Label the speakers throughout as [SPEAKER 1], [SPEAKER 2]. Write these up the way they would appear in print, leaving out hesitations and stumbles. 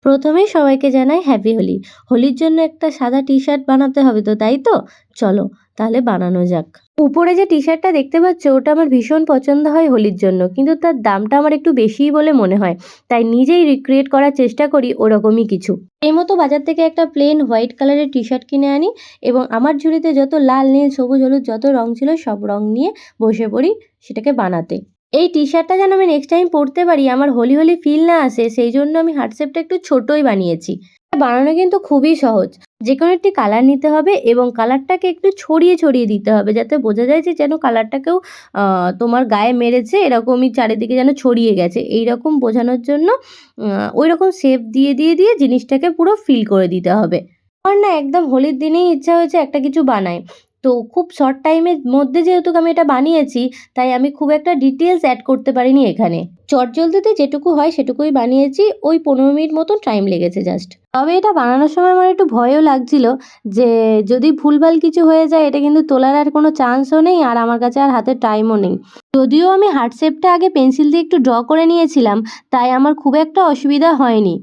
[SPEAKER 1] প্রথমেই সবাইকে জানাই হ্যাপি হোলি। হোলির জন্য একটা সাদা টি-শার্ট বানাতে হবে তো, তাই তো? চলো তাহলে বানানো যাক। উপরে যে টি-শার্টটা দেখতে পাচ্ছ ওটা আমার ভীষণ পছন্দ হয় হোলির জন্য। কিন্তু তার দামটা আমার একটু বেশিই বলে মনে হয়। তাই নিজেই রিক্রিয়েট করার চেষ্টা করি ওরকমই কিছু। এই মতো বাজার থেকে একটা প্লেন হোয়াইট কালারের টি-শার্ট কিনে আনি এবং আমার ঝুড়িতে যত লাল, নীল, সবুজ, হলুদ যত রং ছিল সব রং নিয়ে বসে পড়ি সেটাকে বানাতে। এই টি-শার্টটা যেন আমি নেক্সট টাইম পরতে পারি, আমার হোলি, হোলি ফিল না আসে, সেই জন্য আমি হার্ট শেপটা একটু ছোটই বানিয়েছি। বানানো কিন্তু খুবই সহজ। যেকোনো একটি কালার নিতে হবে এবং কালারটাকে একটু ছড়িয়ে, ছড়িয়ে দিতে হবে যাতে বোঝা যায় যে যেন কালারটা কেউ তোমার গায়ে মেরেছে, এরকমই চারিদিকে যেন ছড়িয়ে গেছে। এইরকম বোঝানোর জন্য ওইরকম শেপ দিয়ে, দিয়ে, দিয়ে জিনিসটাকে পুরো ফিল করে দিতে হবে। আমার না একদম হোলির দিনেই ইচ্ছা হয়েছে একটা কিছু বানাই। তো খুব শর্ট টাইমের মধ্যে যেহেতু আমি এটা বানিয়েছি, তাই আমি খুব একটা ডিটেইলস অ্যাড করতে পারিনি এখানে। চটজলদিতে যেটুকু হয় সেটুকুই বানিয়েছি। ওই 15 মিনিট মতন টাইম লেগেছে জাস্ট। তবে এটা বানানোর সময় আমার একটু ভয়ও লাগছিল যে যদি ভুলভাল কিছু হয়ে যায় এটা কিন্তু তোলার আর কোনো চান্সও নেই আর আমার কাছে আর হাতে টাইমও নেই। যদিও আমি হার্ট শেপটা আগে পেন্সিল দিয়ে একটু ড্র করে নিয়েছিলাম, তাই আমার খুব একটা অসুবিধা হয়নি।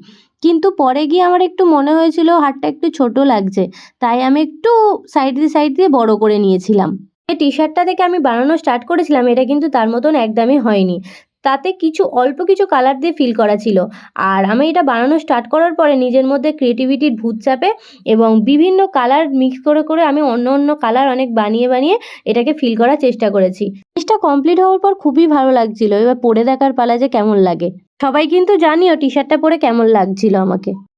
[SPEAKER 1] কিন্তু পরে গিয়ে আমার একটু মনে হয়েছিল হাতটা একটু ছোট লাগছে। তাই আমি একটু সাইড দিয়ে বড় করে নিয়েছিলাম। এই টি-শার্টটা থেকে আমি বানানো স্টার্ট করেছিলাম, এটা কিন্তু তার মতন একদমই হয়নি। তাতে কিছু অল্প কিছু কালার দিয়ে ফিল করা ছিল। আর আমি এটা বানানো স্টার্ট করার পরে নিজের মধ্যে ক্রিয়েটিভিটির ভূত চাপে এবং বিভিন্ন কালার মিক্স করে, করে আমি অন্য, অন্য কালার অনেক বানিয়ে, বানিয়ে এটাকে ফিল করার চেষ্টা করেছি। জিনিসটা কমপ্লিট হওয়ার পর খুবই ভালো লাগছিল। এবার পরে দেখার পালা যে কেমন লাগে। সবাই কিন্তু জানিও টি-শার্টটা পরে কেমন লাগছিল আমাকে।